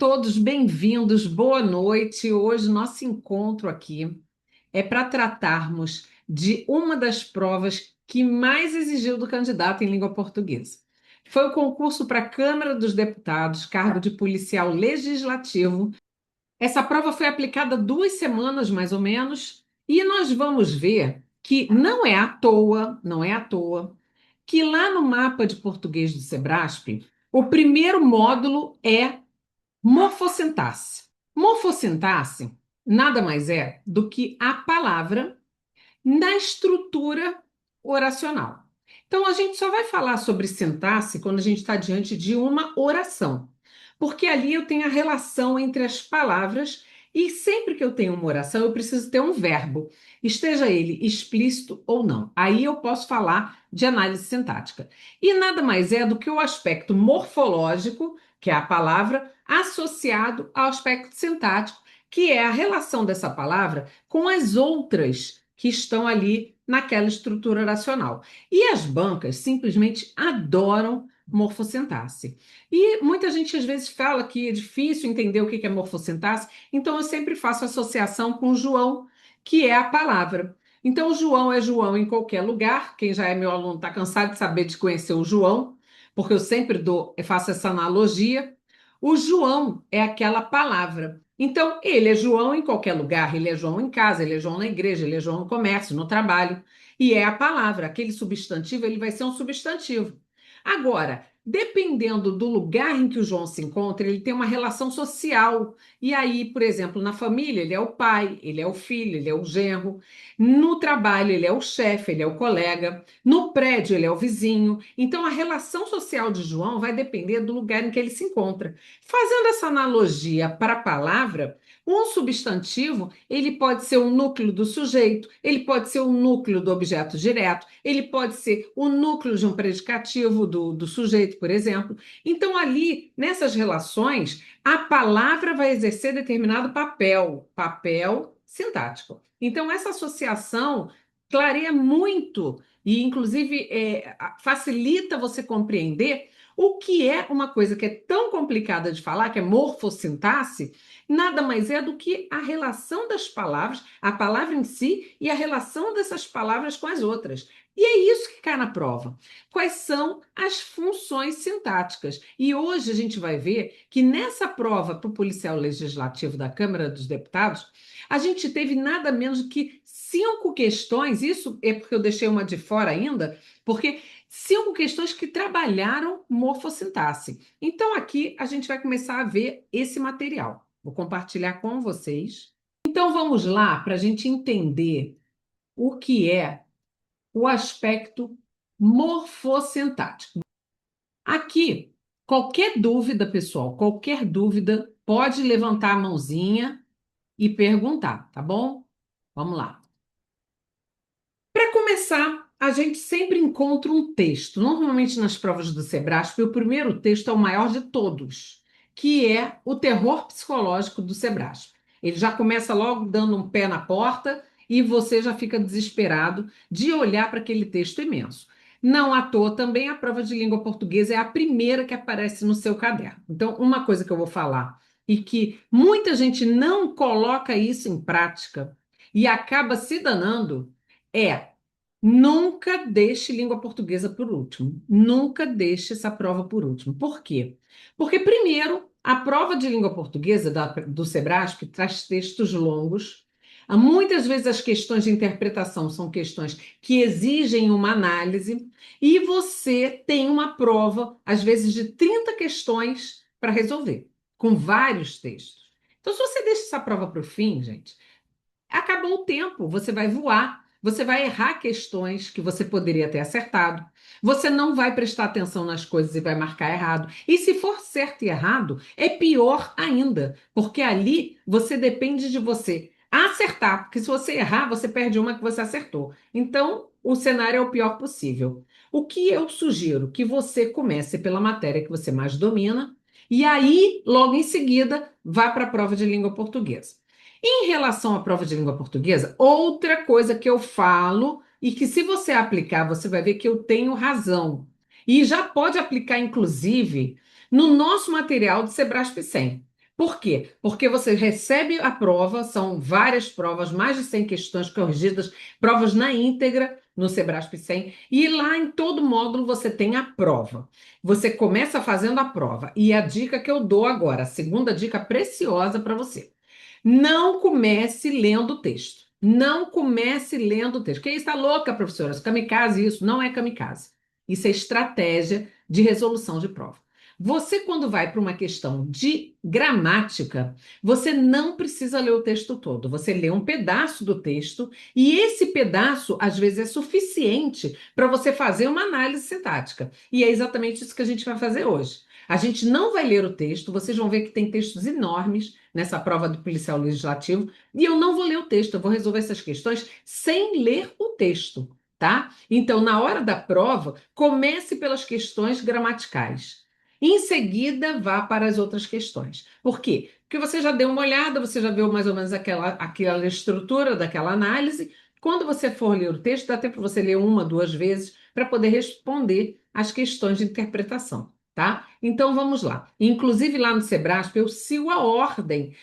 todos bem-vindos, boa noite. Hoje, nosso encontro aqui é para tratarmos de uma das provas que mais exigiu do candidato em língua portuguesa. Foi o concurso para a Câmara dos Deputados, cargo de policial legislativo. Essa prova foi aplicada 2 semanas, mais ou menos, e nós vamos ver que não é à toa, não é à toa, que lá no mapa de português do Sebrasp, o primeiro módulo é morfossintaxe. Morfossintaxe nada mais é do que a palavra na estrutura oracional. Então, a gente só vai falar sobre sintaxe quando a gente está diante de uma oração, porque ali eu tenho a relação entre as palavras e sempre que eu tenho uma oração, eu preciso ter um verbo, esteja ele explícito ou não. Aí eu posso falar de análise sintática. E nada mais é do que o aspecto morfológico, que é a palavra, associado ao aspecto sintático, que é a relação dessa palavra com as outras que estão ali naquela estrutura oracional. E as bancas simplesmente adoram morfossintaxe. E muita gente às vezes fala que é difícil entender o que é morfossintaxe, então eu sempre faço associação com João, que é a palavra. Então, João é João em qualquer lugar. Quem já é meu aluno está cansado de saber de conhecer o João, porque eu sempre faço essa analogia. O João é aquela palavra. Então, ele é João em qualquer lugar, ele é João em casa, ele é João na igreja, ele é João no comércio, no trabalho. E é a palavra, aquele substantivo, ele vai ser um substantivo. Agora, dependendo do lugar em que o João se encontra, ele tem uma relação social. E aí, por exemplo, na família, ele é o pai, ele é o filho, ele é o genro. No trabalho, ele é o chefe, ele é o colega. No prédio, ele é o vizinho. Então, a relação social de João vai depender do lugar em que ele se encontra. Fazendo essa analogia para a palavra, um substantivo, ele pode ser o núcleo do sujeito, ele pode ser o núcleo do objeto direto, ele pode ser o núcleo de um predicativo do sujeito, por exemplo. Então, ali, nessas relações, a palavra vai exercer determinado papel sintático. Então, essa associação clareia muito e, inclusive, facilita você compreender o que é uma coisa que é tão complicada de falar, que é morfossintaxe, nada mais é do que a relação das palavras, a palavra em si e a relação dessas palavras com as outras. E é isso que cai na prova. Quais são as funções sintáticas? E hoje a gente vai ver que nessa prova para o policial legislativo da Câmara dos Deputados, a gente teve nada menos do que 5 questões, isso é porque eu deixei uma de fora ainda, porque 5 questões que trabalharam morfossintaxe. Então, aqui a gente vai começar a ver esse material. Vou compartilhar com vocês. Então, vamos lá para a gente entender o que é o aspecto morfossintático. Aqui, qualquer dúvida, pessoal, qualquer dúvida, pode levantar a mãozinha e perguntar, tá bom? Vamos lá. Para começar, a gente sempre encontra um texto. Normalmente nas provas do Sebrasp, o primeiro texto é o maior de todos, que é o terror psicológico do Sebrasp. Ele já começa logo dando um pé na porta e você já fica desesperado de olhar para aquele texto imenso. Não à toa, também a prova de língua portuguesa é a primeira que aparece no seu caderno. Então, uma coisa que eu vou falar e que muita gente não coloca isso em prática e acaba se danando é: nunca deixe língua portuguesa por último. Nunca deixe essa prova por último. Por quê? Porque, primeiro, a prova de língua portuguesa do Sebrasp traz textos longos. Muitas vezes as questões de interpretação são questões que exigem uma análise, e você tem uma prova, às vezes, de 30 questões para resolver, com vários textos. Então, se você deixa essa prova para o fim, gente, acabou o tempo, você vai voar, você vai errar questões que você poderia ter acertado, você não vai prestar atenção nas coisas e vai marcar errado. E se for certo e errado, é pior ainda, porque ali você depende de você acertar, porque se você errar, você perde uma que você acertou. Então, o cenário é o pior possível. O que eu sugiro? Que você comece pela matéria que você mais domina e aí, logo em seguida, vá para a prova de língua portuguesa. Em relação à prova de língua portuguesa, outra coisa que eu falo e que, se você aplicar, você vai ver que eu tenho razão. E já pode aplicar, inclusive, no nosso material do Sebrasp 100. Por quê? Porque você recebe a prova, são várias provas, mais de 100 questões corrigidas, provas na íntegra no Sebrasp 100, e lá em todo módulo você tem a prova. Você começa fazendo a prova. E a dica que eu dou agora, a segunda dica preciosa para você. Não comece lendo o texto. Não comece lendo o texto. Quem está louca, professora? Kamikaze, isso não é kamikaze. Isso é estratégia de resolução de prova. Você, quando vai para uma questão de gramática, você não precisa ler o texto todo. Você lê um pedaço do texto e esse pedaço, às vezes, é suficiente para você fazer uma análise sintática. E é exatamente isso que a gente vai fazer hoje. A gente não vai ler o texto, vocês vão ver que tem textos enormes nessa prova do policial legislativo, e eu não vou ler o texto, eu vou resolver essas questões sem ler o texto, tá? Então, na hora da prova, comece pelas questões gramaticais. Em seguida, vá para as outras questões. Por quê? Porque você já deu uma olhada, você já viu mais ou menos aquela estrutura daquela análise. Quando você for ler o texto, dá tempo para você ler uma, duas vezes, para poder responder as questões de interpretação. Tá? Então vamos lá. Inclusive lá no Sebrasp, eu sigo a ordem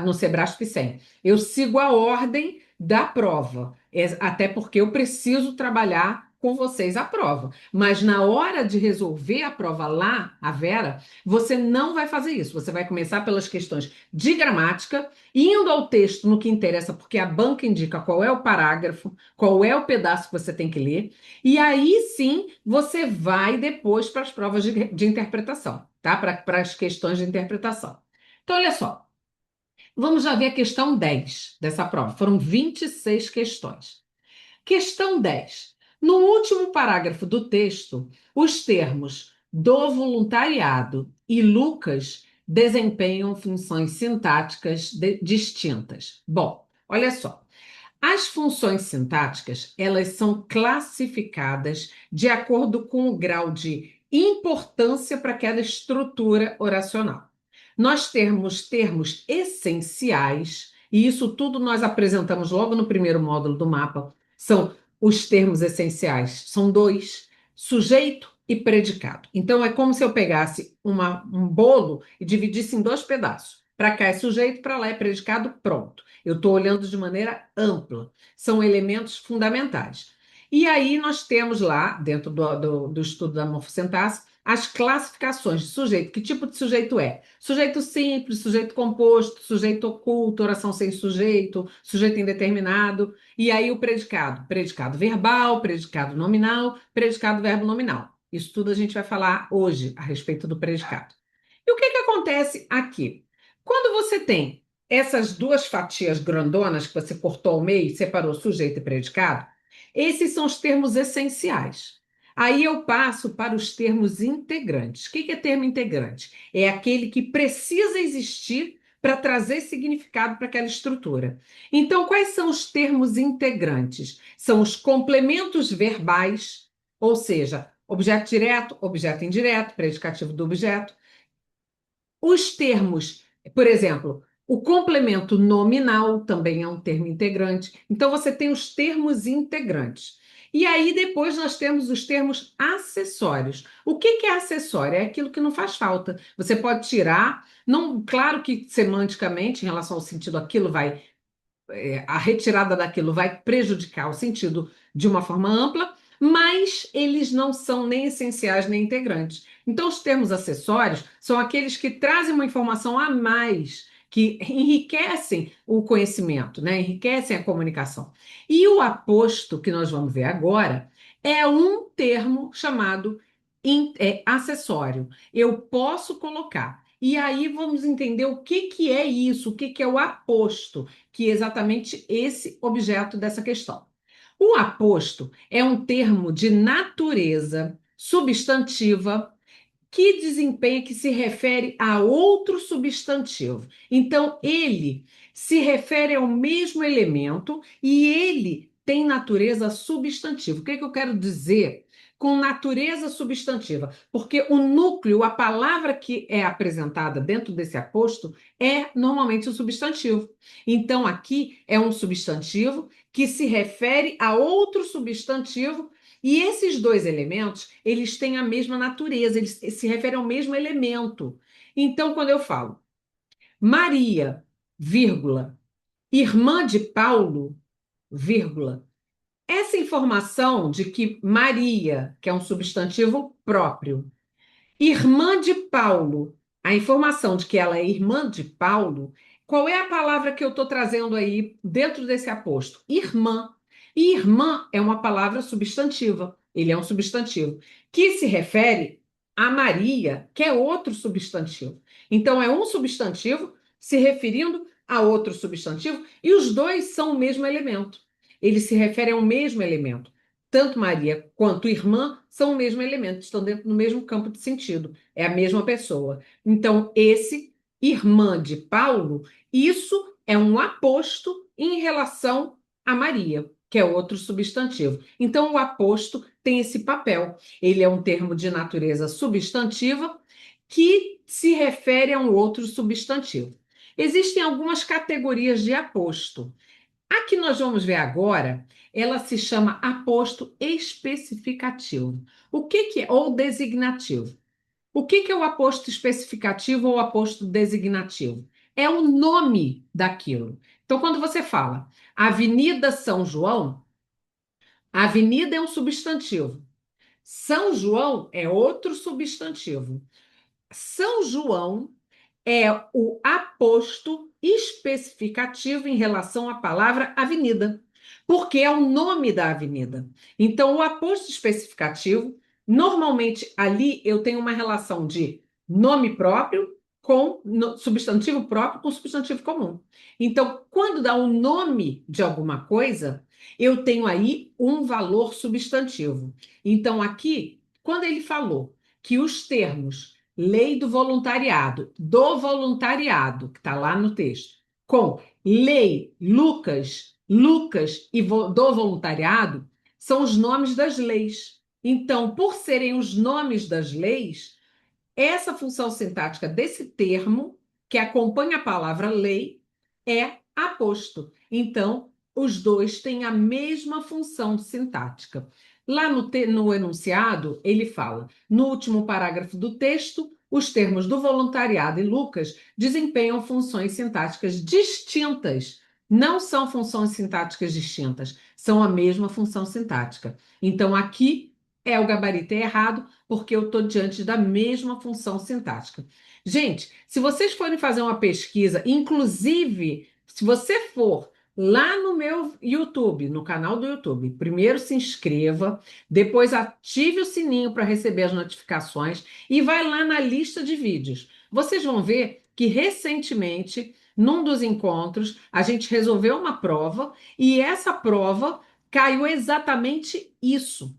no Sebrasp 100. Eu sigo a ordem da prova, até porque eu preciso trabalhar com vocês a prova. Mas na hora de resolver a prova lá, a Vera, você não vai fazer isso. Você vai começar pelas questões de gramática, indo ao texto no que interessa, porque a banca indica qual é o parágrafo, qual é o pedaço que você tem que ler. E aí sim você vai depois para as provas de interpretação, tá? Para as questões de interpretação. Então, olha só, vamos já ver a questão 10 dessa prova. Foram 26 questões. Questão 10. No último parágrafo do texto, os termos do voluntariado e Lucas desempenham funções sintáticas distintas. Bom, olha só. As funções sintáticas, elas são classificadas de acordo com o grau de importância para aquela estrutura oracional. Nós temos termos essenciais, e isso tudo nós apresentamos logo no primeiro módulo do mapa. São os termos essenciais, são dois: sujeito e predicado. Então é como se eu pegasse um bolo e dividisse em dois pedaços. Para cá é sujeito, para lá é predicado, pronto. Eu estou olhando de maneira ampla. São elementos fundamentais. E aí nós temos lá, dentro do estudo da morfossintaxe, as classificações de sujeito. Que tipo de sujeito é? Sujeito simples, sujeito composto, sujeito oculto, oração sem sujeito, sujeito indeterminado. E aí o predicado. Predicado verbal, predicado nominal, predicado verbo nominal. Isso tudo a gente vai falar hoje a respeito do predicado. E o que que acontece aqui? Quando você tem essas duas fatias grandonas que você cortou ao meio e separou sujeito e predicado, esses são os termos essenciais. Aí eu passo para os termos integrantes. O que é termo integrante? É aquele que precisa existir para trazer significado para aquela estrutura. Então, quais são os termos integrantes? São os complementos verbais, ou seja, objeto direto, objeto indireto, predicativo do objeto. Os termos, por exemplo, o complemento nominal também é um termo integrante. Então, você tem os termos integrantes. E aí, depois, nós temos os termos acessórios. O que que é acessório? É aquilo que não faz falta. Você pode tirar, não, claro que semanticamente, em relação ao sentido, aquilo vai, a retirada daquilo vai prejudicar o sentido de uma forma ampla, mas eles não são nem essenciais nem integrantes. Então, os termos acessórios são aqueles que trazem uma informação a mais, que enriquecem o conhecimento, né? Enriquecem a comunicação. E o aposto, que nós vamos ver agora, é um termo chamado acessório. Eu posso colocar. E aí vamos entender o que que é isso, o que que é o aposto, que é exatamente esse objeto dessa questão. O aposto é um termo de natureza substantiva que desempenha, que se refere a outro substantivo. Então, ele se refere ao mesmo elemento e ele tem natureza substantiva. O que é que eu quero dizer com natureza substantiva? Porque o núcleo, a palavra que é apresentada dentro desse aposto, é normalmente o substantivo. Então, aqui é um substantivo que se refere a outro substantivo e esses dois elementos, eles têm a mesma natureza, eles se referem ao mesmo elemento. Então, quando eu falo Maria, vírgula, irmã de Paulo, vírgula. Essa informação de que Maria, que é um substantivo próprio, irmã de Paulo, a informação de que ela é irmã de Paulo, qual é a palavra que eu estou trazendo aí dentro desse aposto? Irmã. E irmã é uma palavra substantiva, ele é um substantivo, que se refere a Maria, que é outro substantivo. Então, é um substantivo se referindo a outro substantivo, e os dois são o mesmo elemento. Eles se referem ao mesmo elemento. Tanto Maria quanto irmã são o mesmo elemento, estão dentro do mesmo campo de sentido, é a mesma pessoa. Então, esse irmã de Paulo, isso é um aposto em relação a Maria, que é outro substantivo. Então, o aposto tem esse papel. Ele é um termo de natureza substantiva que se refere a um outro substantivo. Existem algumas categorias de aposto. A que nós vamos ver agora, ela se chama aposto especificativo. O que que é? Ou designativo. O que que é o aposto especificativo ou aposto designativo? É o nome daquilo. Então, quando você fala Avenida São João, avenida é um substantivo. São João é outro substantivo. São João é o aposto especificativo em relação à palavra avenida, porque é o nome da avenida. Então, o aposto especificativo, normalmente ali eu tenho uma relação de nome próprio com substantivo próprio com substantivo comum. Então, quando dá o nome de alguma coisa, eu tenho aí um valor substantivo. Então, aqui, quando ele falou que os termos lei do voluntariado, que está lá no texto, com lei Lucas, Lucas e do voluntariado, são os nomes das leis. Então, por serem os nomes das leis, essa função sintática desse termo, que acompanha a palavra lei, é aposto. Então, os dois têm a mesma função sintática. Lá no enunciado, ele fala, no último parágrafo do texto, os termos do voluntariado e Lucas desempenham funções sintáticas distintas. Não são funções sintáticas distintas, são a mesma função sintática. Então, aqui o gabarito é errado, porque eu estou diante da mesma função sintática. Gente, se vocês forem fazer uma pesquisa, inclusive, se você for lá no meu YouTube, no canal do YouTube, primeiro se inscreva, depois ative o sininho para receber as notificações e vai lá na lista de vídeos. Vocês vão ver que recentemente, num dos encontros, a gente resolveu uma prova e essa prova caiu exatamente isso,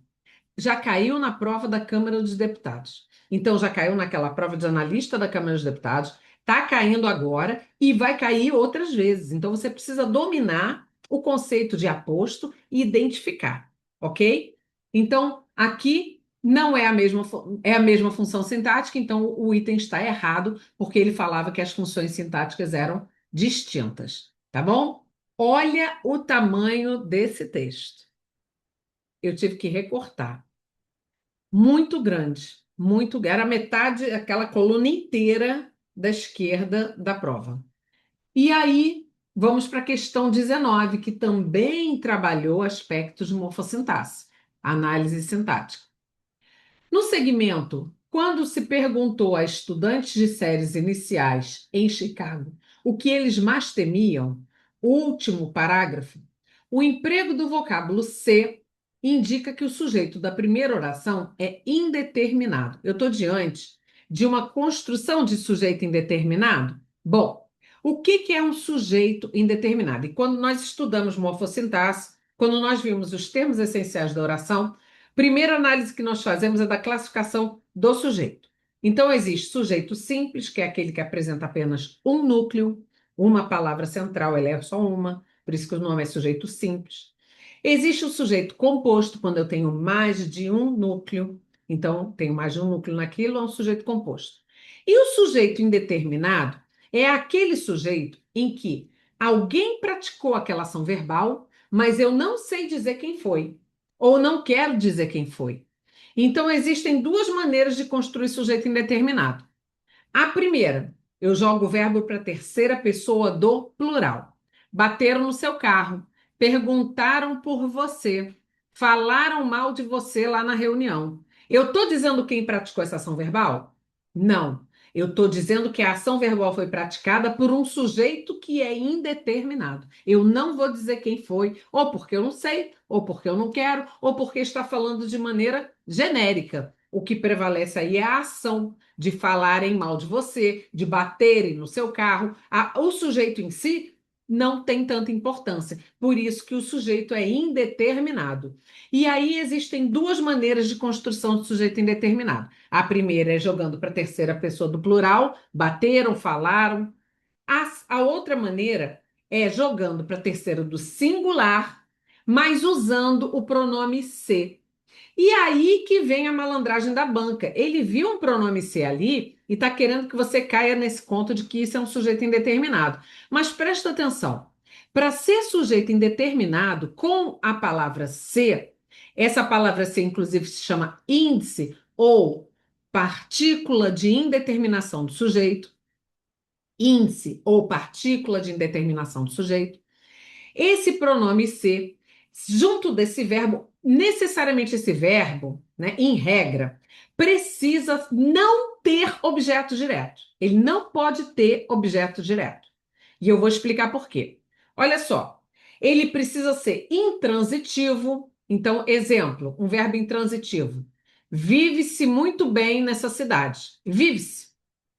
já caiu na prova da Câmara dos Deputados. Então, já caiu naquela prova de analista da Câmara dos Deputados, está caindo agora e vai cair outras vezes. Então, você precisa dominar o conceito de aposto e identificar, ok? Então, aqui não é a mesma, é a mesma função sintática, então o item está errado, porque ele falava que as funções sintáticas eram distintas, tá bom? Olha o tamanho desse texto. Eu tive que recortar. Muito grande, muito, era metade, aquela coluna inteira da esquerda da prova. E aí, vamos para a questão 19, que também trabalhou aspectos de morfossintaxe, análise sintática. No segmento, quando se perguntou a estudantes de séries iniciais em Chicago o que eles mais temiam, o último parágrafo, o emprego do vocábulo ser indica que o sujeito da primeira oração é indeterminado. Eu estou diante de uma construção de sujeito indeterminado? Bom, o que que é um sujeito indeterminado? E quando nós estudamos morfossintaxe, quando nós vimos os termos essenciais da oração, primeira análise que nós fazemos é da classificação do sujeito. Então, existe sujeito simples, que é aquele que apresenta apenas um núcleo, uma palavra central, ela é só uma, por isso que o nome é sujeito simples. Existe o sujeito composto, quando eu tenho mais de um núcleo, então tenho mais de um núcleo naquilo, é um sujeito composto. E o sujeito indeterminado é aquele sujeito em que alguém praticou aquela ação verbal, mas eu não sei dizer quem foi, ou não quero dizer quem foi. Então, existem duas maneiras de construir sujeito indeterminado. A primeira Eu jogo o verbo para a terceira pessoa do plural. Bateram no seu carro, perguntaram por você, falaram mal de você lá na reunião. Eu estou dizendo quem praticou essa ação verbal? Não. Eu estou dizendo que a ação verbal foi praticada por um sujeito que é indeterminado. Eu não vou dizer quem foi, ou porque eu não sei, ou porque eu não quero, ou porque está falando de maneira genérica. O que prevalece aí é a ação de falarem mal de você, de baterem no seu carro. O sujeito em si não tem tanta importância. Por isso que o sujeito é indeterminado. E aí existem duas maneiras de construção de sujeito indeterminado. A primeira é jogando para a terceira pessoa do plural, bateram, falaram. A outra maneira é jogando para a terceira do singular, mas usando o pronome se. E aí que vem a malandragem da banca. Ele viu um pronome se ali e está querendo que você caia nesse conto de que isso é um sujeito indeterminado. Mas presta atenção. Para ser sujeito indeterminado, com a palavra se, essa palavra se, inclusive, se chama índice ou partícula de indeterminação do sujeito, índice ou partícula de indeterminação do sujeito. Esse pronome ser, junto desse verbo, necessariamente esse verbo, né, em regra, precisa não ter objeto direto. Ele não pode ter objeto direto. E eu vou explicar por quê. Olha só, ele precisa ser intransitivo. Então, exemplo, um verbo intransitivo. Vive-se muito bem nessa cidade. Vive-se.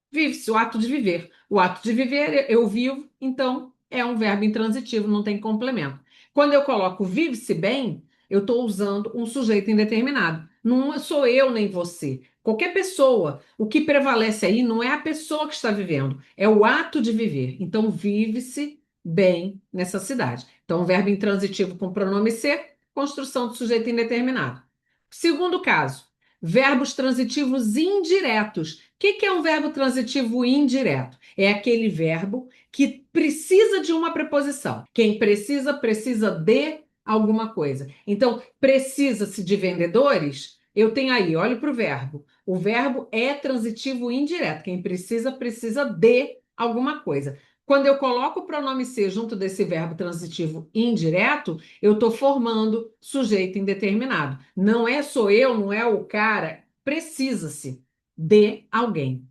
Vive-se, o ato de viver. O ato de viver, eu vivo, então é um verbo intransitivo, não tem complemento. Quando eu coloco vive-se bem, eu estou usando um sujeito indeterminado. Não sou eu nem você. Qualquer pessoa. O que prevalece aí não é a pessoa que está vivendo, é o ato de viver. Então, vive-se bem nessa cidade. Então, um verbo intransitivo com pronome ser, construção de sujeito indeterminado. Segundo caso, verbos transitivos indiretos. Que é um verbo transitivo indireto? É aquele verbo que precisa de uma preposição. Quem precisa, precisa de alguma coisa. Então, precisa-se de vendedores? Eu tenho aí, olhe para o verbo. O verbo é transitivo indireto. Quem precisa, precisa de alguma coisa. Quando eu coloco o pronome ser junto desse verbo transitivo indireto, eu estou formando sujeito indeterminado. Não é sou eu, não é o cara, precisa-se de alguém.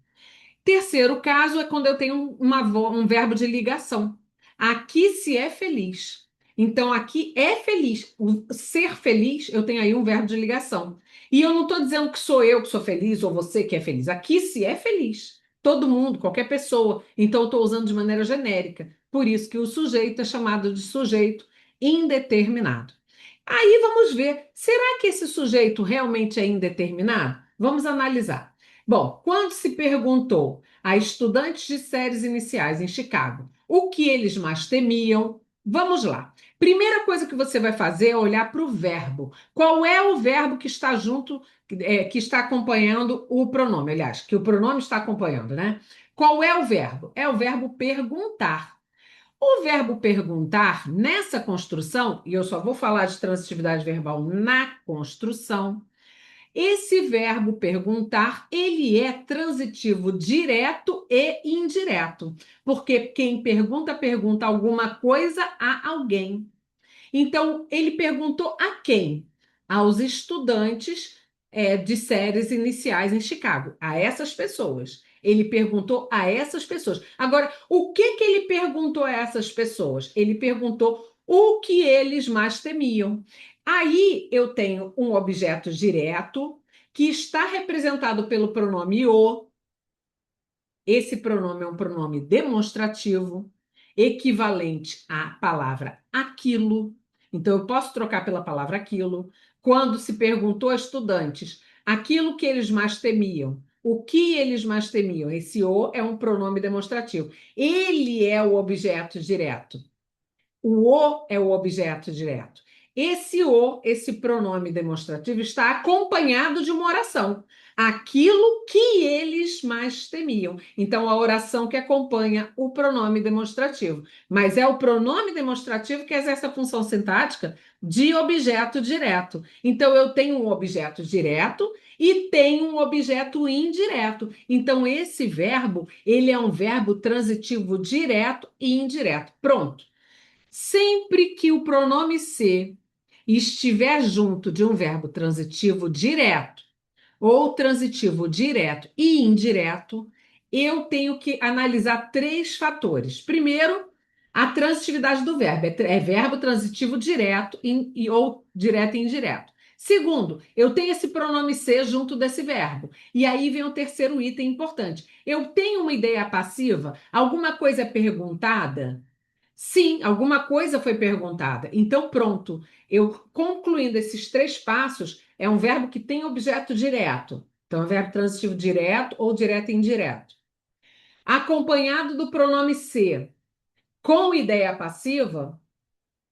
Terceiro caso é quando eu tenho um verbo de ligação. Aqui se é feliz. Então, aqui é feliz. O ser feliz, eu tenho aí um verbo de ligação. E eu não estou dizendo que sou eu que sou feliz ou você que é feliz. Aqui se é feliz. Todo mundo, qualquer pessoa. Então, eu estou usando de maneira genérica. Por isso que o sujeito é chamado de sujeito indeterminado. Aí vamos ver, será que esse sujeito realmente é indeterminado? Vamos analisar. Bom, quando se perguntou a estudantes de séries iniciais em Chicago o que eles mais temiam, vamos lá. Primeira coisa que você vai fazer é olhar para o verbo. Qual é o verbo que está junto, que está acompanhando o pronome? Aliás, que o pronome está acompanhando, né? Qual é o verbo? É o verbo perguntar. O verbo perguntar, nessa construção, e eu só vou falar de transitividade verbal na construção, esse verbo perguntar, ele é transitivo direto e indireto, porque quem pergunta, pergunta alguma coisa a alguém. Então, ele perguntou a quem? Aos estudantes, de séries iniciais em Chicago, a essas pessoas. Ele perguntou a essas pessoas. Agora, o que ele perguntou a essas pessoas? Ele perguntou o que eles mais temiam. Aí eu tenho um objeto direto que está representado pelo pronome o. Esse pronome é um pronome demonstrativo, equivalente à palavra aquilo. Então, eu posso trocar pela palavra aquilo. Quando se perguntou a estudantes aquilo que eles mais temiam, o que eles mais temiam, esse o é um pronome demonstrativo. Ele é o objeto direto. O é o objeto direto. Esse pronome demonstrativo, está acompanhado de uma oração. Aquilo que eles mais temiam. Então, a oração que acompanha o pronome demonstrativo. Mas é o pronome demonstrativo que exerce a função sintática de objeto direto. Então, eu tenho um objeto direto e tenho um objeto indireto. Então, esse verbo, ele é um verbo transitivo direto e indireto. Pronto. Sempre que o pronome ser estiver junto de um verbo transitivo direto ou transitivo direto e indireto, eu tenho que analisar três fatores. Primeiro, a transitividade do verbo. É verbo transitivo direto ou direto e indireto. Segundo, eu tenho esse pronome ser junto desse verbo. E aí vem o terceiro item importante. Eu tenho uma ideia passiva? Alguma coisa é perguntada? Sim, alguma coisa foi perguntada. Então, pronto. Eu concluindo esses três passos, é um verbo que tem objeto direto. Então, é um verbo transitivo direto ou direto e indireto. Acompanhado do pronome ser com ideia passiva,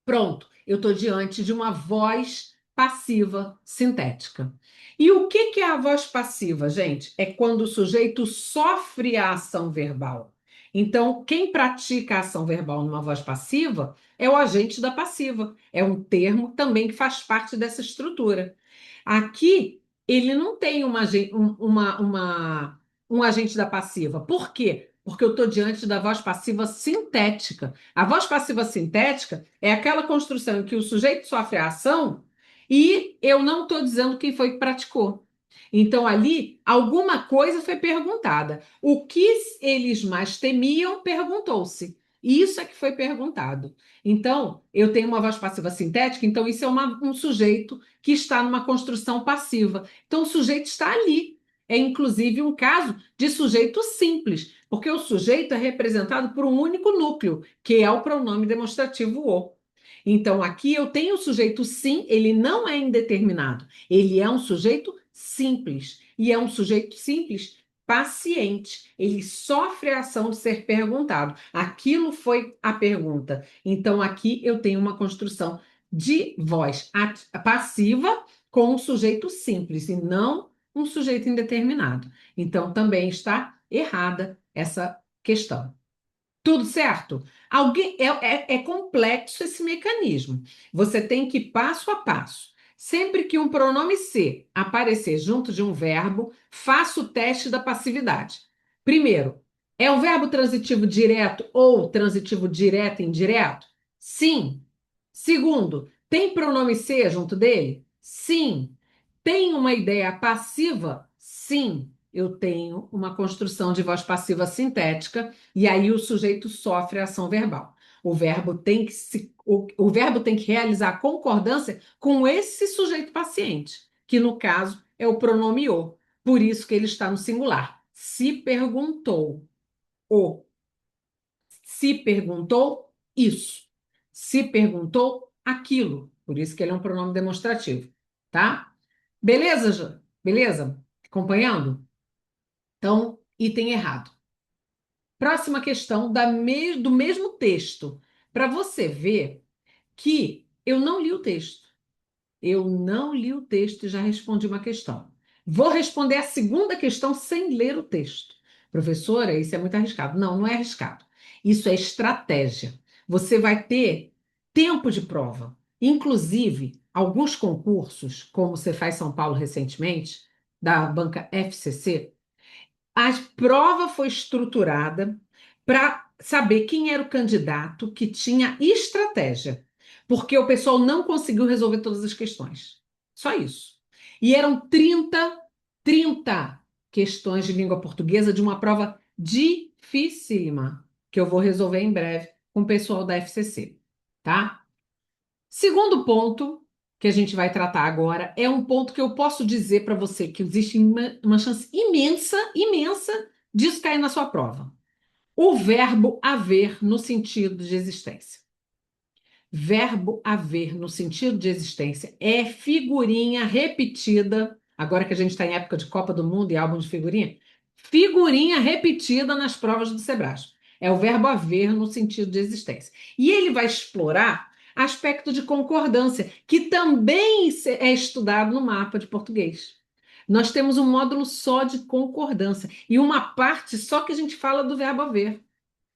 pronto. Eu estou diante de uma voz passiva sintética. E o que é a voz passiva, gente? É quando o sujeito sofre a ação verbal. Então, quem pratica a ação verbal numa voz passiva é o agente da passiva. É um termo também que faz parte dessa estrutura. Aqui, ele não tem um agente da passiva. Por quê? Porque eu estou diante da voz passiva sintética. A voz passiva sintética é aquela construção em que o sujeito sofre a ação e eu não estou dizendo quem foi que praticou. Então, ali, alguma coisa foi perguntada. O que eles mais temiam, perguntou-se. Isso é que foi perguntado. Então, eu tenho uma voz passiva sintética, então isso é um sujeito que está numa construção passiva. Então, o sujeito está ali. É, inclusive, um caso de sujeito simples, porque o sujeito é representado por um único núcleo, que é o pronome demonstrativo o. Então, aqui eu tenho o sujeito sim, ele não é indeterminado, ele é um sujeito simples, e é um sujeito simples paciente, ele sofre a ação de ser perguntado. Aquilo foi a pergunta. Então, aqui eu tenho uma construção de voz passiva com um sujeito simples, e não um sujeito indeterminado. Então, também está errada essa questão. Tudo certo? É complexo esse mecanismo. Você tem que ir passo a passo. Sempre que um pronome ser aparecer junto de um verbo, faça o teste da passividade. Primeiro, é um verbo transitivo direto ou transitivo direto e indireto? Sim. Segundo, tem pronome ser junto dele? Sim. Tem uma ideia passiva? Sim. Eu tenho uma construção de voz passiva sintética e aí o sujeito sofre a ação verbal. O verbo tem que realizar concordância com esse sujeito paciente, que no caso é o pronome o. Por isso que ele está no singular. Se perguntou o. Se perguntou isso. Se perguntou aquilo. Por isso que ele é um pronome demonstrativo, tá? Beleza, Beleza? Acompanhando? Então, item errado. Próxima questão do mesmo texto, para você ver que eu não li o texto. Eu não li o texto e já respondi uma questão. Vou responder a segunda questão sem ler o texto. Professora, isso é muito arriscado. Não, não é arriscado. Isso é estratégia. Você vai ter tempo de prova. Inclusive, alguns concursos, como você faz São Paulo recentemente, da banca FCC, a prova foi estruturada para saber quem era o candidato que tinha estratégia, porque o pessoal não conseguiu resolver todas as questões. Só isso. E eram 30 questões de língua portuguesa de uma prova dificílima, que eu vou resolver em breve com o pessoal da FCC, tá? Segundo ponto que a gente vai tratar agora é um ponto que eu posso dizer para você que existe uma chance imensa, imensa disso cair na sua prova. O verbo haver no sentido de existência. Verbo haver no sentido de existência é figurinha repetida, agora que a gente está em época de Copa do Mundo e álbum de figurinha repetida nas provas do Sebrasp. É o verbo haver no sentido de existência. E ele vai explorar aspecto de concordância, que também é estudado no mapa de português. Nós temos um módulo só de concordância e uma parte só que a gente fala do verbo haver.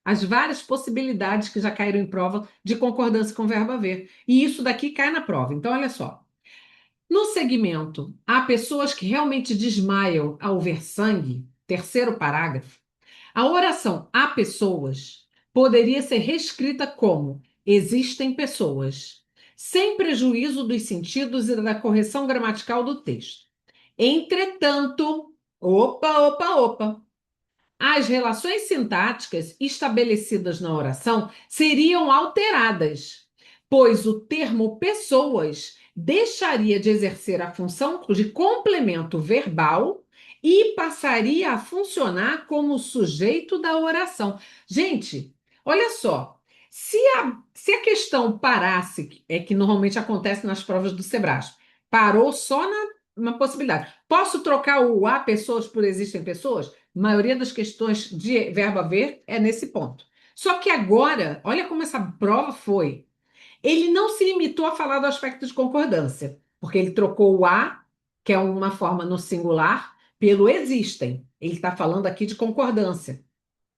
As várias possibilidades que já caíram em prova de concordância com o verbo haver. E isso daqui cai na prova. Então, olha só. No segmento, há pessoas que realmente desmaiam ao ver sangue, terceiro parágrafo, a oração há pessoas poderia ser reescrita como existem pessoas, sem prejuízo dos sentidos e da correção gramatical do texto. Entretanto, opa, as relações sintáticas estabelecidas na oração seriam alteradas, pois o termo pessoas deixaria de exercer a função de complemento verbal e passaria a funcionar como sujeito da oração. Gente, olha só, se a questão parasse, é que normalmente acontece nas provas do Sebrasp, parou só na possibilidade. Posso trocar o há pessoas por existem pessoas? A maioria das questões de verbo haver é nesse ponto. Só que agora, olha como essa prova foi. Ele não se limitou a falar do aspecto de concordância, porque ele trocou o a, que é uma forma no singular, pelo existem. Ele está falando aqui de concordância,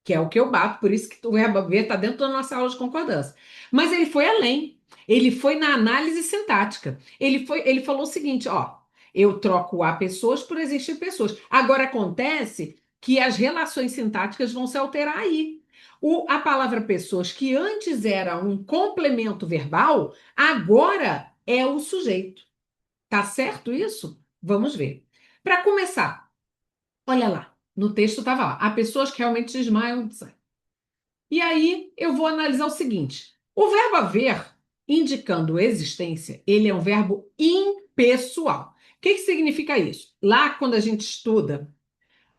que é o que eu bato, por isso que o verbo haver está dentro da nossa aula de concordância. Mas ele foi além. Ele foi na análise sintática. Ele falou o seguinte, ó, eu troco o a pessoas por existir pessoas. Agora acontece que as relações sintáticas vão se alterar aí. A palavra pessoas, que antes era um complemento verbal, agora é o sujeito. Tá certo isso? Vamos ver. Para começar, olha lá, no texto estava lá, há pessoas que realmente desmaiam. E aí eu vou analisar o seguinte: o verbo haver, indicando existência, ele é um verbo impessoal. O que significa isso? Lá, quando a gente estuda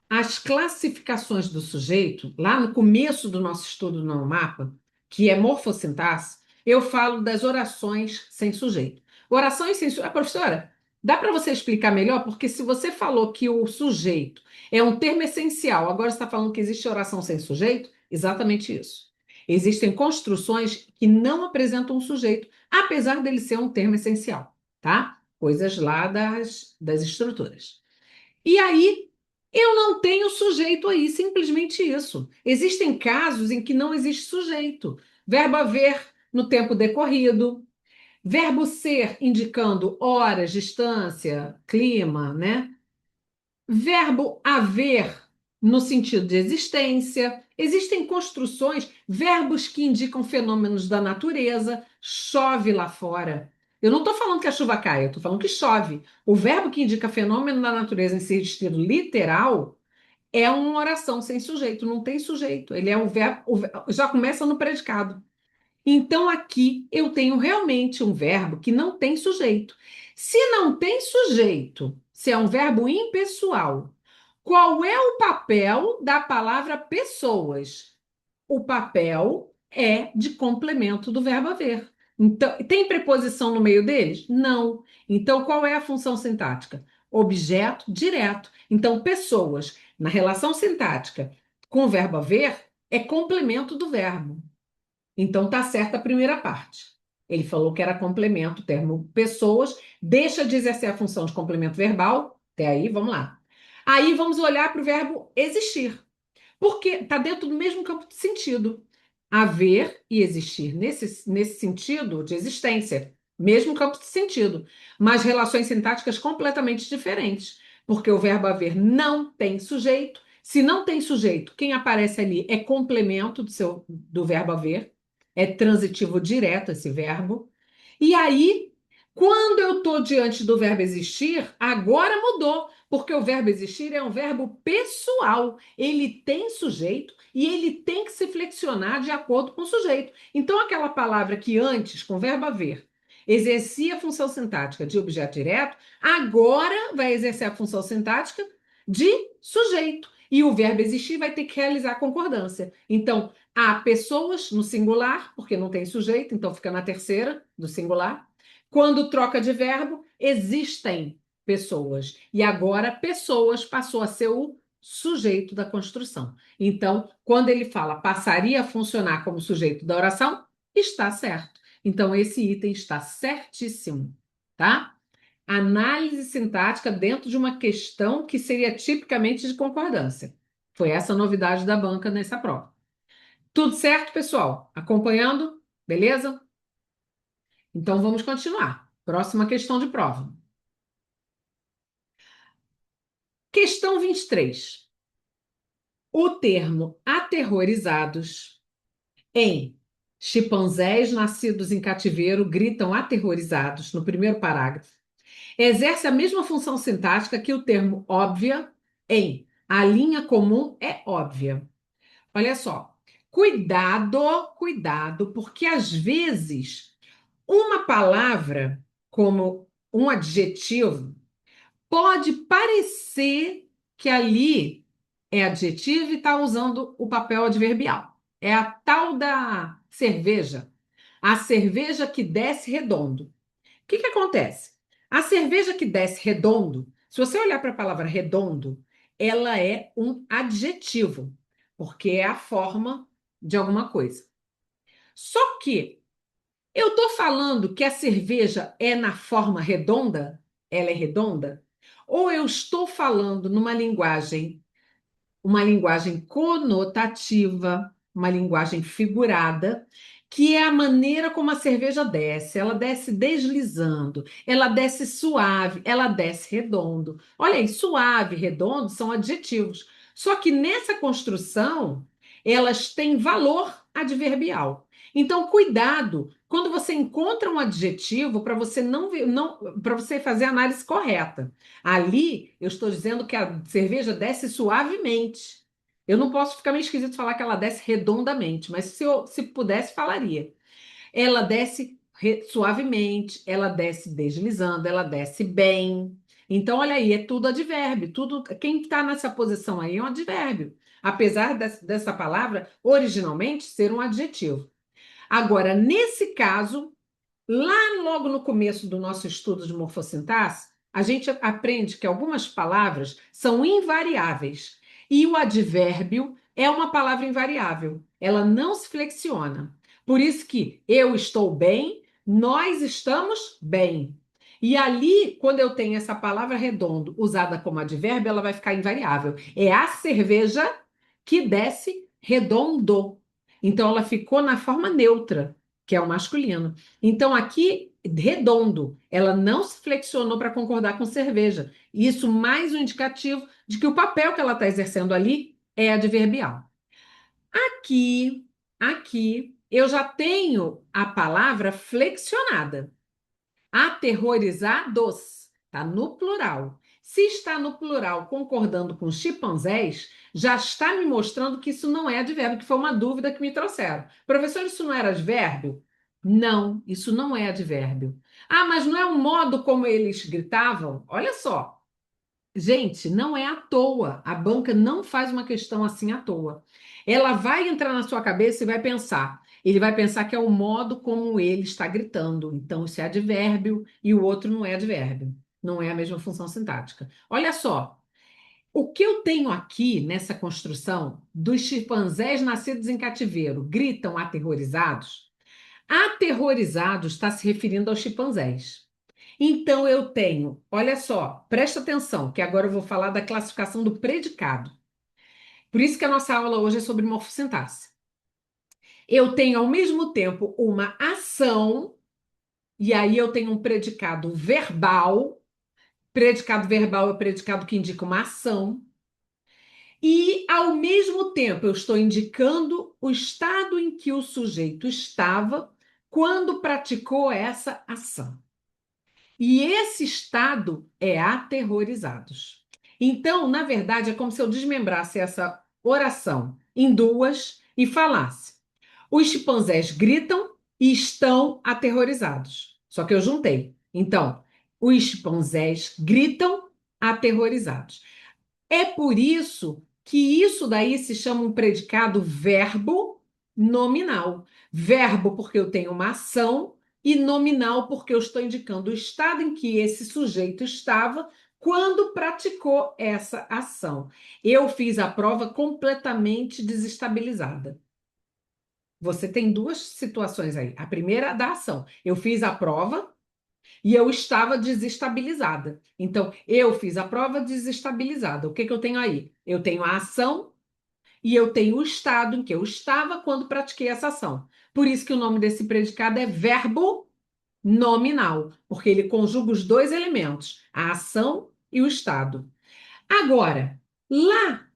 as classificações do sujeito, lá no começo do nosso estudo no mapa, que é morfossintaxe, eu falo das orações sem sujeito. Orações sem sujeito. Professora, dá para você explicar melhor? Porque se você falou que o sujeito é um termo essencial, agora você está falando que existe oração sem sujeito? Exatamente isso. Existem construções que não apresentam um sujeito, apesar dele ser um termo essencial, tá? Coisas lá das estruturas. E aí, eu não tenho sujeito aí, simplesmente isso. Existem casos em que não existe sujeito. Verbo haver no tempo decorrido, verbo ser indicando horas, distância, clima, né? Verbo haver no sentido de existência. Existem construções, verbos que indicam fenômenos da natureza. Chove lá fora. Eu não estou falando que a chuva cai, eu estou falando que chove. O verbo que indica fenômeno da natureza em sentido literal é uma oração sem sujeito, não tem sujeito. Ele é um verbo, já começa no predicado. Então, aqui eu tenho realmente um verbo que não tem sujeito. Se não tem sujeito, se é um verbo impessoal, qual é o papel da palavra pessoas? O papel é de complemento do verbo haver. Então, tem preposição no meio deles? Não. Então, qual é a função sintática? Objeto direto. Então, pessoas, na relação sintática com o verbo haver, é complemento do verbo. Então tá certa a primeira parte. Ele falou que era complemento, o termo pessoas, deixa de exercer a função de complemento verbal. Até aí, vamos lá. Aí vamos olhar para o verbo existir, porque está dentro do mesmo campo de sentido. Haver e existir, nesse sentido de existência, mesmo campo de sentido, mas relações sintáticas completamente diferentes, porque o verbo haver não tem sujeito. Se não tem sujeito, quem aparece ali é complemento do verbo haver, é transitivo direto esse verbo. E aí, quando eu estou diante do verbo existir, agora mudou, porque o verbo existir é um verbo pessoal. Ele tem sujeito e ele tem que se flexionar de acordo com o sujeito. Então, aquela palavra que antes, com o verbo haver, exercia a função sintática de objeto direto, agora vai exercer a função sintática de sujeito. E o verbo existir vai ter que realizar a concordância. Então, há pessoas no singular, porque não tem sujeito, então fica na terceira do singular. Quando troca de verbo, existem pessoas. E agora, pessoas passou a ser o sujeito da construção. Então, quando ele fala passaria a funcionar como sujeito da oração, está certo. Então, esse item está certíssimo, tá? Análise sintática dentro de uma questão que seria tipicamente de concordância. Foi essa a novidade da banca nessa prova. Tudo certo, pessoal? Acompanhando? Beleza? Então vamos continuar. Próxima questão de prova. Questão 23. O termo aterrorizados em chimpanzés nascidos em cativeiro gritam aterrorizados no primeiro parágrafo exerce a mesma função sintática que o termo óbvia em a linha comum é óbvia. Olha só. Cuidado, porque às vezes uma palavra como um adjetivo pode parecer que ali é adjetivo e está usando o papel adverbial. É a tal da cerveja. A cerveja que desce redondo. O que acontece? A cerveja que desce redondo, se você olhar para a palavra redondo, ela é um adjetivo, porque é a forma de alguma coisa. Só que eu estou falando que a cerveja é na forma redonda, ela é redonda, ou eu estou falando numa linguagem, uma linguagem conotativa, uma linguagem figurada, que é a maneira como a cerveja desce. Ela desce deslizando, ela desce suave, ela desce redondo. Olha aí, suave, redondo são adjetivos. Só que nessa construção, elas têm valor adverbial. Então, cuidado quando você encontra um adjetivo para você não para você fazer a análise correta. Ali, eu estou dizendo que a cerveja desce suavemente. Eu não posso ficar meio esquisito falar que ela desce redondamente, mas se pudesse, falaria. Ela desce suavemente, ela desce deslizando, ela desce bem. Então, olha aí, é tudo advérbio. Tudo, quem está nessa posição aí é um advérbio. Apesar dessa palavra originalmente ser um adjetivo. Agora, nesse caso, lá logo no começo do nosso estudo de morfossintaxe, a gente aprende que algumas palavras são invariáveis e o advérbio é uma palavra invariável. Ela não se flexiona. Por isso que eu estou bem, nós estamos bem. E ali, quando eu tenho essa palavra redondo usada como advérbio, ela vai ficar invariável. É a cerveja que desce redondo. Então, ela ficou na forma neutra, que é o masculino. Então, aqui, redondo, ela não se flexionou para concordar com cerveja. Isso mais um indicativo de que o papel que ela está exercendo ali é adverbial. Aqui, eu já tenho a palavra flexionada. Aterrorizados, está no plural. Se está no plural concordando com chimpanzés, já está me mostrando que isso não é advérbio, que foi uma dúvida que me trouxeram. Professor, isso não era advérbio? Não, isso não é advérbio. Ah, mas não é o modo como eles gritavam? Olha só. Gente, não é à toa. A banca não faz uma questão assim à toa. Ela vai entrar na sua cabeça e vai pensar. Ele vai pensar que é o modo como ele está gritando. Então, isso é advérbio e o outro não é advérbio. Não é a mesma função sintática. Olha só. O que eu tenho aqui nessa construção dos chimpanzés nascidos em cativeiro gritam aterrorizados? Aterrorizados está se referindo aos chimpanzés. Então eu tenho, olha só, presta atenção, que agora eu vou falar da classificação do predicado. Por isso que a nossa aula hoje é sobre morfossintaxe. Eu tenho ao mesmo tempo uma ação, e aí eu tenho um predicado verbal. Predicado verbal é o predicado que indica uma ação. E ao mesmo tempo eu estou indicando o estado em que o sujeito estava quando praticou essa ação. E esse estado é aterrorizados. Então, na verdade, é como se eu desmembrasse essa oração em duas e falasse: os chimpanzés gritam e estão aterrorizados. Só que eu juntei. Então, os chimpanzés gritam aterrorizados. É por isso que isso daí se chama um predicado verbo nominal. Verbo porque eu tenho uma ação e nominal porque eu estou indicando o estado em que esse sujeito estava quando praticou essa ação. Eu fiz a prova completamente desestabilizada. Você tem duas situações aí. A primeira é da ação. Eu fiz a prova e eu estava desestabilizada. Então, eu fiz a prova desestabilizada. O que que eu tenho aí? Eu tenho a ação e eu tenho o estado em que eu estava quando pratiquei essa ação. Por isso que o nome desse predicado é verbo nominal, porque ele conjuga os dois elementos, a ação e o estado. Agora, lá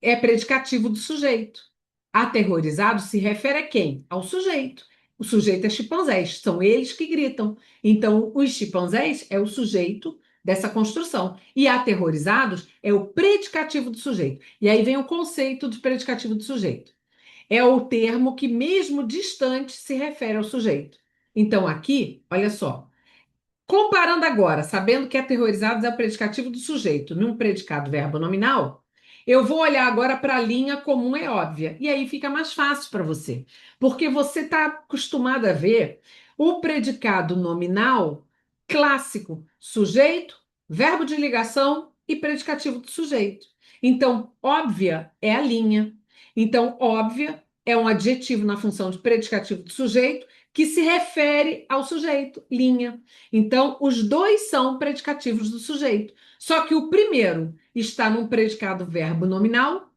é predicativo do sujeito. Aterrorizado se refere a quem? Ao sujeito. O sujeito é chimpanzés, são eles que gritam. Então, os chimpanzés é o sujeito dessa construção. E aterrorizados é o predicativo do sujeito. E aí vem o conceito de predicativo do sujeito. É o termo que, mesmo distante, se refere ao sujeito. Então, aqui, olha só. Comparando agora, sabendo que aterrorizados é o predicativo do sujeito, num predicado verbo nominal, eu vou olhar agora para a linha comum e óbvia. E aí fica mais fácil para você, porque você está acostumado a ver o predicado nominal clássico, sujeito, verbo de ligação e predicativo do sujeito. Então, óbvia é a linha. Então, óbvia é um adjetivo na função de predicativo do sujeito que se refere ao sujeito, linha. Então, os dois são predicativos do sujeito. Só que o primeiro está num predicado verbo nominal,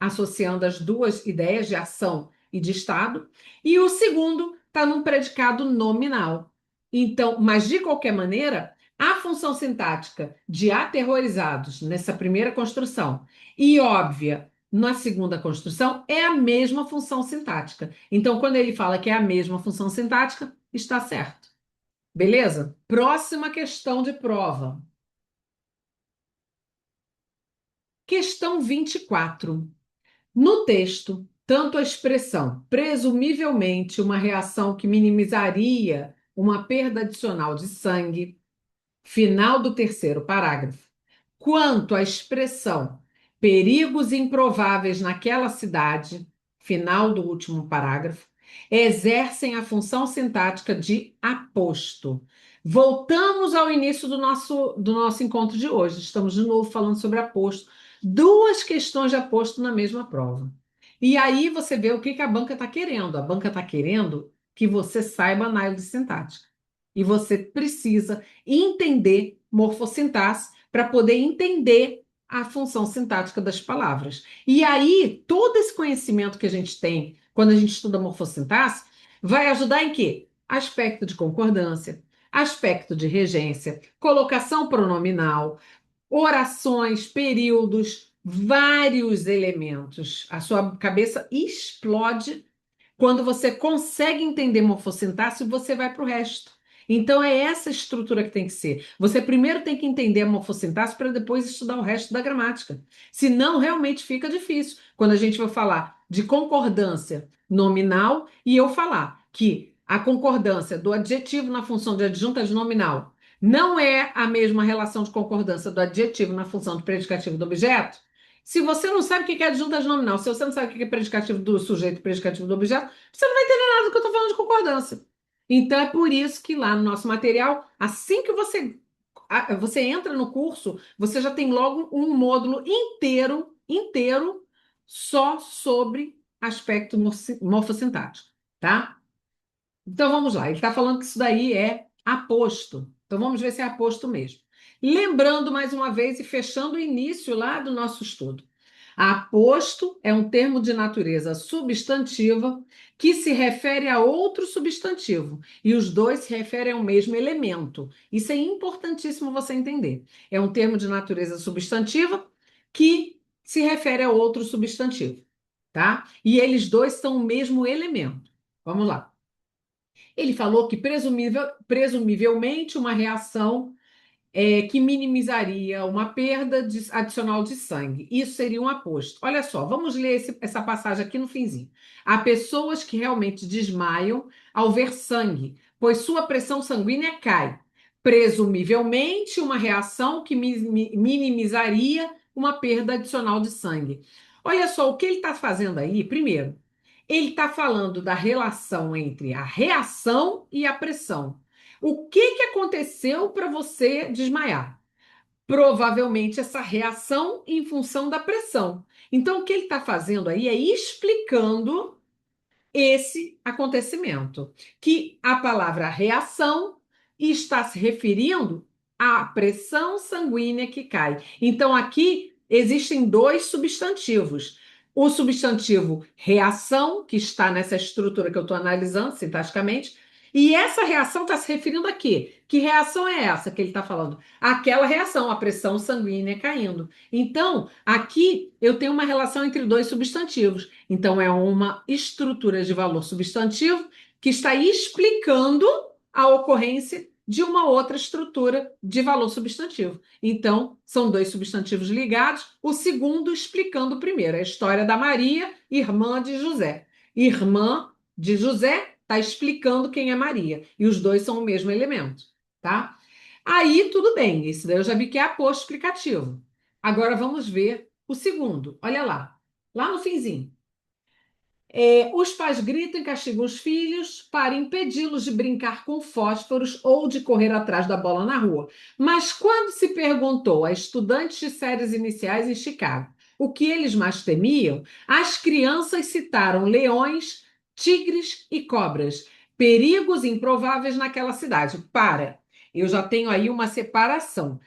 associando as duas ideias de ação e de estado, e o segundo está num predicado nominal. Então, mas de qualquer maneira, a função sintática de aterrorizados nessa primeira construção e óbvia na segunda construção é a mesma função sintática. Então, quando ele fala que é a mesma função sintática, está certo. Beleza? Próxima questão de prova. Questão 24. No texto, tanto a expressão presumivelmente uma reação que minimizaria uma perda adicional de sangue, final do terceiro parágrafo, quanto a expressão perigos improváveis naquela cidade, final do último parágrafo, exercem a função sintática de aposto. Voltamos ao início do nosso encontro de hoje. Estamos de novo falando sobre aposto. Duas questões de aposto na mesma prova. E aí você vê o que a banca está querendo. A banca está querendo que você saiba análise sintática. E você precisa entender morfossintaxe para poder entender a função sintática das palavras. E aí, todo esse conhecimento que a gente tem quando a gente estuda morfossintaxe vai ajudar em quê? Aspecto de concordância, aspecto de regência, colocação pronominal, orações, períodos, vários elementos. A sua cabeça explode quando você consegue entender morfossintaxe, você vai para o resto. Então, é essa estrutura que tem que ser. Você primeiro tem que entender a morfossintaxe para depois estudar o resto da gramática. Senão, realmente fica difícil. Quando a gente vai falar de concordância nominal e eu falar que a concordância do adjetivo na função de adjunta de nominal não é a mesma relação de concordância do adjetivo na função de predicativo do objeto, se você não sabe o que é adjunta nominal, se você não sabe o que é predicativo do sujeito e predicativo do objeto, você não vai entender nada do que eu estou falando de concordância. Então é por isso que lá no nosso material, assim que você entra no curso, você já tem logo um módulo inteiro só sobre aspecto morfossintático, tá? Então vamos lá, ele está falando que isso daí é aposto. Então vamos ver se é aposto mesmo. Lembrando mais uma vez e fechando o início lá do nosso estudo. Aposto é um termo de natureza substantiva que se refere a outro substantivo e os dois se referem ao mesmo elemento. Isso é importantíssimo você entender. É um termo de natureza substantiva que se refere a outro substantivo, tá? E eles dois são o mesmo elemento. Vamos lá. Ele falou que presumivelmente uma reação que minimizaria uma perda adicional de sangue. Isso seria um aposto. Olha só, vamos ler essa passagem aqui no finzinho. Há pessoas que realmente desmaiam ao ver sangue, pois sua pressão sanguínea cai. Presumivelmente uma reação que minimizaria uma perda adicional de sangue. Olha só, o que ele está fazendo aí, primeiro. Ele está falando da relação entre a reação e a pressão. O que aconteceu para você desmaiar? Provavelmente essa reação em função da pressão. Então, o que ele está fazendo aí é explicando esse acontecimento, que a palavra reação está se referindo à pressão sanguínea que cai. Então, aqui existem dois substantivos. O substantivo reação, que está nessa estrutura que eu estou analisando sintaticamente, e essa reação está se referindo a quê? Que reação é essa que ele está falando? Aquela reação, a pressão sanguínea caindo. Então, aqui eu tenho uma relação entre dois substantivos. Então, é uma estrutura de valor substantivo que está explicando a ocorrência de uma outra estrutura de valor substantivo. Então, são dois substantivos ligados, o segundo explicando o primeiro. A história da Maria, irmã de José. Irmã de José está explicando quem é Maria. E os dois são o mesmo elemento, tá? Aí, tudo bem. Esse daí eu já vi que é aposto explicativo. Agora, vamos ver o segundo. Olha lá. Lá no finzinho. Os pais gritam e castigam os filhos para impedi-los de brincar com fósforos ou de correr atrás da bola na rua. Mas quando se perguntou a estudantes de séries iniciais em Chicago o que eles mais temiam, as crianças citaram leões, tigres e cobras, perigos improváveis naquela cidade. Eu já tenho aí uma separação.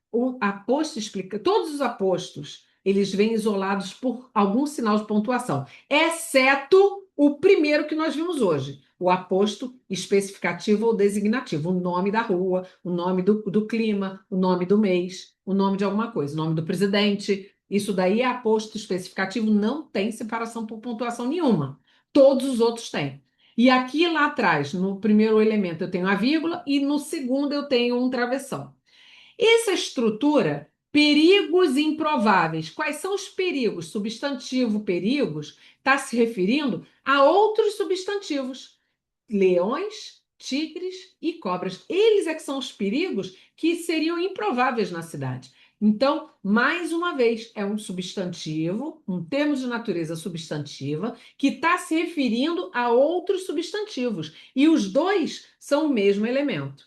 O aposto explica, todos os apostos, eles vêm isolados por algum sinal de pontuação, exceto o primeiro que nós vimos hoje, o aposto especificativo ou designativo, o nome da rua, o nome do clima, o nome do mês, o nome de alguma coisa, o nome do presidente. Isso daí é aposto especificativo, não tem separação por pontuação nenhuma. Todos os outros têm. E aqui lá atrás, no primeiro elemento, eu tenho a vírgula e no segundo eu tenho um travessão. Essa estrutura, perigos improváveis. Quais são os perigos? Substantivo perigos está se referindo a outros substantivos. Leões, tigres e cobras. Eles é que são os perigos que seriam improváveis na cidade. Então, mais uma vez, é um substantivo, um termo de natureza substantiva, que está se referindo a outros substantivos. E os dois são o mesmo elemento.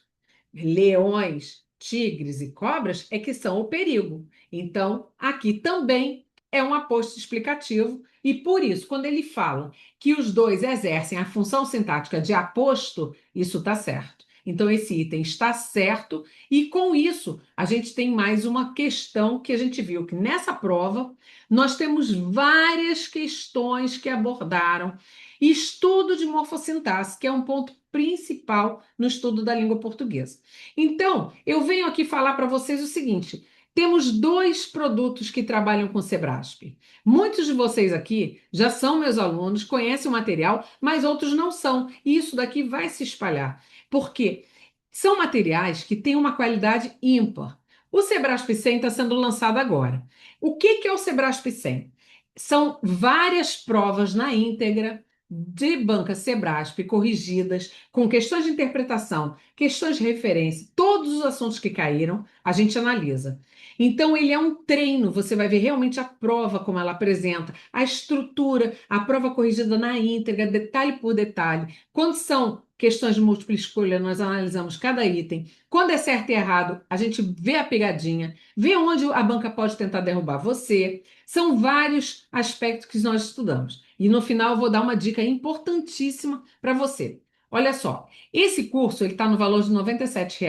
Leões, tigres e cobras é que são o perigo. Então, aqui também é um aposto explicativo, e por isso, quando ele fala que os dois exercem a função sintática de aposto, isso está certo. Então, esse item está certo, e com isso, a gente tem mais uma questão que a gente viu que nessa prova nós temos várias questões que abordaram estudo de morfossintaxe, que é um ponto principal no estudo da língua portuguesa. Então, eu venho aqui falar para vocês o seguinte: temos dois produtos que trabalham com Sebrasp. Muitos de vocês aqui já são meus alunos, conhecem o material, mas outros não são. E isso daqui vai se espalhar. Por quê? São materiais que têm uma qualidade ímpar. O Sebrasp 100 está sendo lançado agora. O que é o Sebrasp 100? São várias provas na íntegra de banca Sebrasp corrigidas, com questões de interpretação, questões de referência, todos os assuntos que caíram, a gente analisa. Então, ele é um treino, você vai ver realmente a prova, como ela apresenta, a estrutura, a prova corrigida na íntegra, detalhe por detalhe. Quando são questões de múltipla escolha, nós analisamos cada item. Quando é certo e errado, a gente vê a pegadinha, vê onde a banca pode tentar derrubar você. São vários aspectos que nós estudamos. E no final eu vou dar uma dica importantíssima para você. Olha só, esse curso ele está no valor de R$ 97.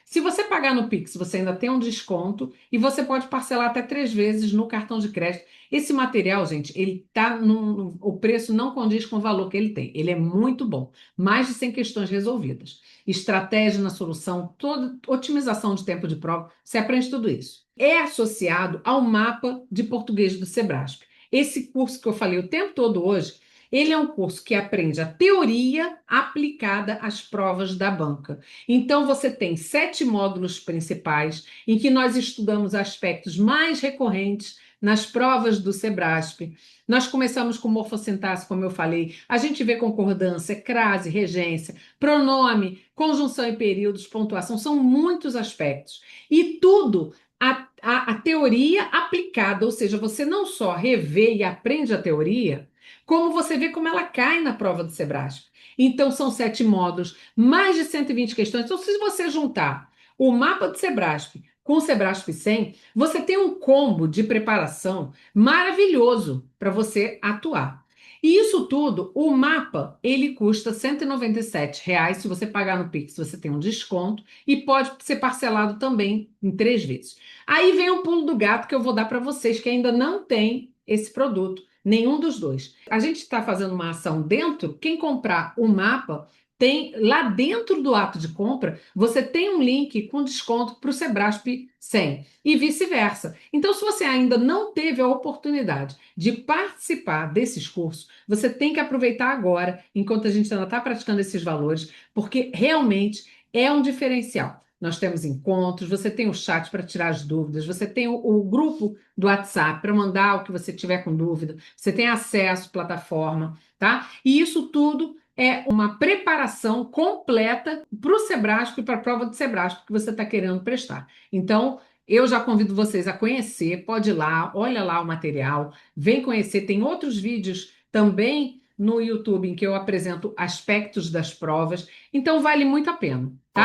Se você pagar no Pix, você ainda tem um desconto e você pode parcelar até 3 vezes no cartão de crédito. Esse material, gente, ele tá o preço não condiz com o valor que ele tem. Ele é muito bom. Mais de 100 questões resolvidas. Estratégia na solução, toda otimização de tempo de prova, você aprende tudo isso. É associado ao mapa de português do Sebrasp. Esse curso que eu falei o tempo todo hoje, ele é um curso que aprende a teoria aplicada às provas da banca. Então, você tem 7 módulos principais em que nós estudamos aspectos mais recorrentes nas provas do Sebrasp. Nós começamos com morfossintaxe, como eu falei. A gente vê concordância, crase, regência, pronome, conjunção e períodos, pontuação. São muitos aspectos. E tudo a teoria aplicada, ou seja, você não só revê e aprende a teoria, como você vê como ela cai na prova do Sebrasp. Então, são 7 módulos, mais de 120 questões. Então, se você juntar o mapa do Sebrasp com o Sebrasp 100, você tem um combo de preparação maravilhoso para você atuar. E isso tudo, o mapa, ele custa R$ 197 se você pagar no Pix, você tem um desconto e pode ser parcelado também em 3 vezes. Aí vem o pulo do gato que eu vou dar para vocês que ainda não tem esse produto, nenhum dos dois. A gente está fazendo uma ação dentro, quem comprar o mapa tem lá dentro do ato de compra, você tem um link com desconto para o Sebrasp 100 e vice-versa. Então, se você ainda não teve a oportunidade de participar desses cursos, você tem que aproveitar agora, enquanto a gente ainda está praticando esses valores, porque realmente é um diferencial. Nós temos encontros, você tem o chat para tirar as dúvidas, você tem o grupo do WhatsApp para mandar o que você tiver com dúvida, você tem acesso à plataforma, tá? E isso tudo é uma preparação completa para o Sebrasp e para a prova do Sebrasp que você está querendo prestar. Então, eu já convido vocês a conhecer, pode ir lá, olha lá o material, vem conhecer, tem outros vídeos também no YouTube em que eu apresento aspectos das provas, então vale muito a pena, tá?